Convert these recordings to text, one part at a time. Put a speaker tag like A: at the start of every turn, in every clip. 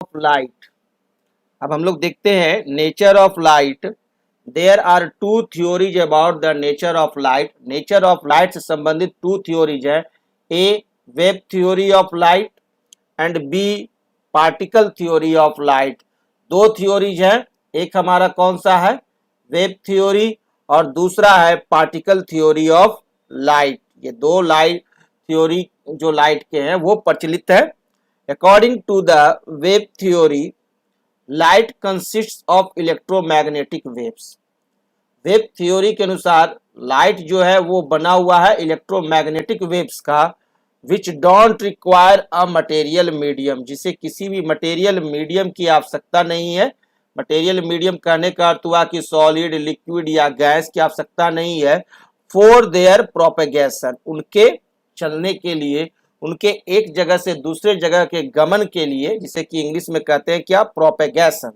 A: Of light. अब हम लोग देखते हैं nature of light. There are two theories about the nature of light. Nature of light से संबंधित टू थ्योरीज है, A wave theory of light and B particle theory of light. दो theories है, एक हमारा कौन सा है, वेव थ्योरी, और दूसरा है पार्टिकल थ्योरी ऑफ लाइट। ये दो लाइट थ्योरी जो लाइट के हैं वो प्रचलित है। According to the wave theory, light consists of electromagnetic waves. Wave theory के अनुसार लाइट जो है वो बना हुआ है इलेक्ट्रोमैग्नेटिक वेव्स का, which don't require a material medium, जिसे किसी भी मटेरियल मीडियम की आवश्यकता नहीं है। मटेरियल मीडियम कहने का अर्थ हुआ कि सॉलिड, लिक्विड या गैस की आवश्यकता नहीं है फॉर देयर प्रोपेगेशन, उनके चलने के लिए, उनके एक जगह से दूसरे जगह के गमन के लिए, जिसे कि इंग्लिश में कहते हैं क्या, प्रोपेगेशन।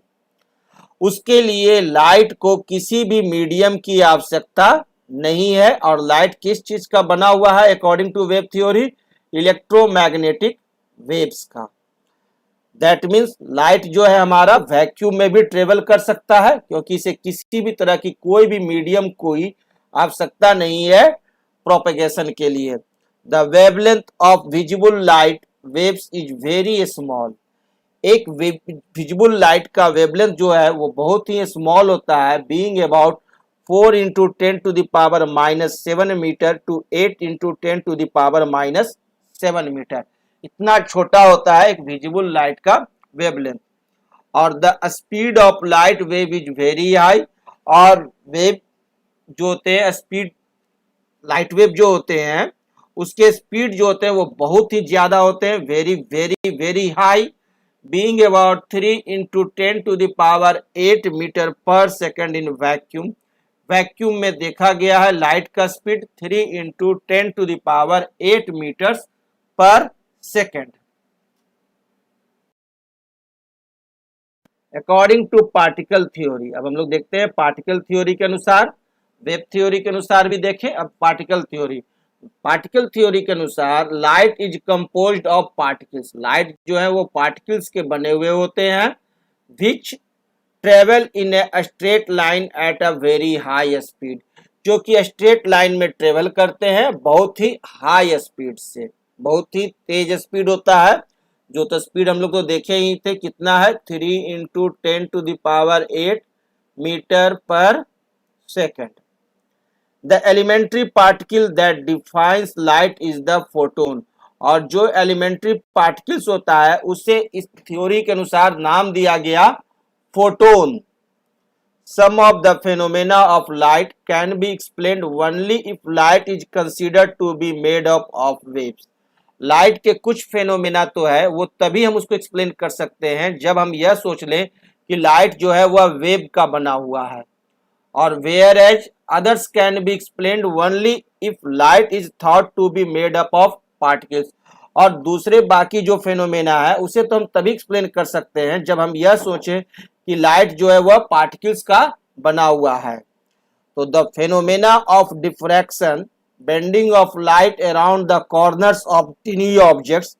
A: उसके लिए लाइट को किसी भी मीडियम की आवश्यकता नहीं है। और लाइट किस चीज का बना हुआ है according to wave theory, electromagnetic waves का। दैट मीन्स लाइट जो है हमारा वैक्यूम में भी ट्रेवल कर सकता है, क्योंकि इसे किसी भी तरह की कोई भी मीडियम कोई आवश्यकता नहीं है प्रोपेगेशन के लिए। The wavelength of visible light waves is very small. एक विजिबल लाइट का वेवलेंथ जो है वो बहुत ही स्मॉल होता है, being about 4 × 10⁻⁻7 metre to 8 × 10⁻⁻7 metre. इतना छोटा होता है एक विजिबल लाइट का वेवलेंथ। और the speed of light wave is very high. और वेव जो होते हैं, स्पीड लाइट वेव जो होते हैं उसके स्पीड जो होते हैं वो बहुत ही ज्यादा होते हैं, very very very high, being about 3 × 10⁸ metre पर सेकेंड इन वैक्यूम। वैक्यूम में देखा गया है लाइट का स्पीड 3 × 10⁸ मीटर्स पर second. According to particle theory, अब हम लोग देखते हैं पार्टिकल थ्योरी के अनुसार, वेव थ्योरी के अनुसार भी देखें, अब पार्टिकल थ्योरी। पार्टिकल थ्योरी के अनुसार light is composed of particles. Light जो है वो पार्टिकल्स के बने हुए होते हैं, which travel in a straight line at a very high speed, जो कि स्ट्रेट लाइन में ट्रेवल करते हैं बहुत ही हाई स्पीड से, बहुत ही तेज स्पीड होता है। जो तो स्पीड हम लोग तो देखे ही थे, कितना है, 3 × 10⁸ मीटर पर second. The elementary particle that defines light is the photon. और जो एलिमेंट्री पार्टिकल्स होता है उसे इस थ्योरी के अनुसार नाम दिया गया photon. Some of the phenomena of light can be explained only if light is considered to be made up of waves. Light के कुछ फेनोमेना तो है वो तभी हम उसको एक्सप्लेन कर सकते हैं जब हम यह सोच लें कि लाइट जो है वह वेव का बना हुआ है। और whereas others can be explained only if light is thought to be made up of particles। और दूसरे बाकी जो फेनोमेना है उसे तो हम तभी एक्सप्लेन कर सकते हैं जब हम यह सोचें कि लाइट जो है वह पार्टिकल्स का बना हुआ है। तो the phenomena of diffraction, bending of light around the corners of टिनी objects,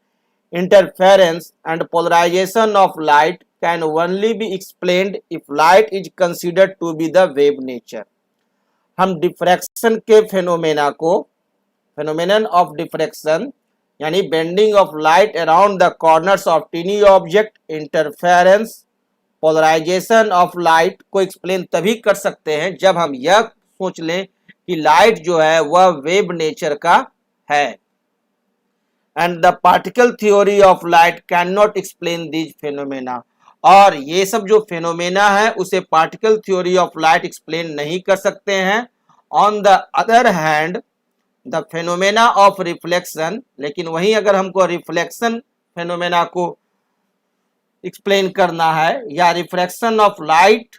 A: interference and polarization of light can only be explained if light is considered to be the wave nature। हम diffraction के phenomena को, phenomenon of diffraction यानी bending of light around the corners of tiny object, interference, polarisation of light को explain तभी कर सकते हैं जब हम यह सोच लें कि लाइट जो है वह वेव नेचर का है। And the particle theory of light can not explain these phenomena. और ये सब जो फेनोमेना है उसे particle theory of light explain नहीं कर सकते हैं। On the other hand the phenomena of reflection, लेकिन वहीं अगर हमको रिफ्लेक्शन फेनोमेना को एक्सप्लेन करना है या refraction of light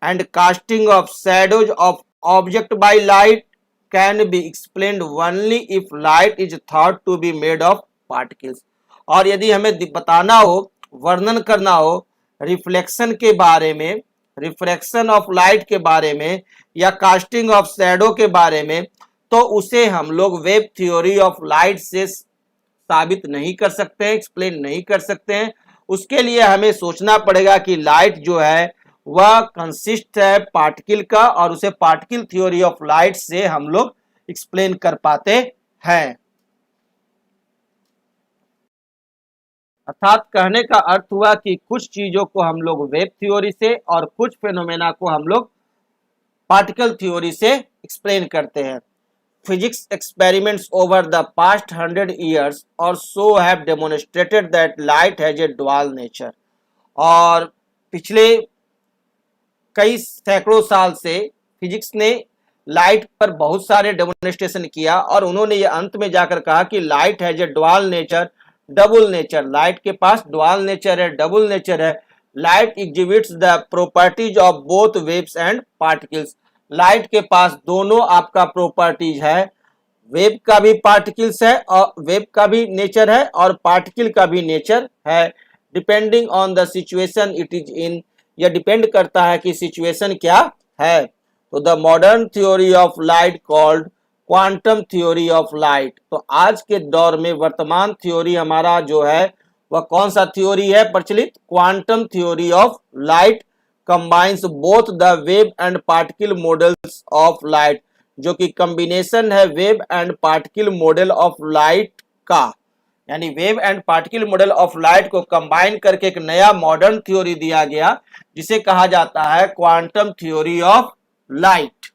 A: and casting of shadows of object by light can be explained only if light is thought to be made of particles. और यदि हमें बताना हो, वर्णन करना हो रिफ्लेक्शन के बारे में, रिफ्रैक्शन ऑफ लाइट के बारे में या कास्टिंग ऑफ शैडो के बारे में, तो उसे हम लोग वेव थ्योरी ऑफ लाइट से साबित नहीं कर सकते हैं, एक्सप्लेन नहीं कर सकते हैं। उसके लिए हमें सोचना पड़ेगा कि लाइट जो है वह कंसिस्ट है पार्टिकल का, और उसे पार्टिकल थ्योरी ऑफ लाइट से हम लोग एक्सप्लेन कर पाते हैं। अर्थात कहने का अर्थ हुआ कि कुछ चीजों को हम लोग वेव थ्योरी से और कुछ फेनोमेना को हम लोग पार्टिकल थ्योरी से एक्सप्लेन करते हैं। Physics experiments over the past 100 years or so have demonstrated that light has a dual nature। और पिछले कई सैकड़ों साल से फिजिक्स ने लाइट पर बहुत सारे डेमोन्स्ट्रेशन किया और उन्होंने ये अंत में जाकर कहा कि light has A dual nature, double nature. Light के पास डुअल नेचर है, डबल नेचर है। Light exhibits the properties of both waves and particles. Light के पास दोनों आपका प्रॉपर्टीज है, वेव का भी पार्टिकल्स है और वेव का भी नेचर है और पार्टिकल का भी नेचर है। Depending on the situation it is in, यह डिपेंड करता है कि सिचुएशन क्या है। तो the modern theory of light called quantum theory of light. तो आज के दौर में वर्तमान थ्योरी हमारा जो है वह कौन सा थ्योरी है प्रचलित? Quantum theory of light combines both the wave and particle models of light, जो कि कॉम्बिनेशन है wave and particle model of light का। यानी wave and particle model of light को कंबाइन करके एक नया मॉडर्न थ्योरी दिया गया जिसे कहा जाता है क्वांटम थ्योरी ऑफ लाइट।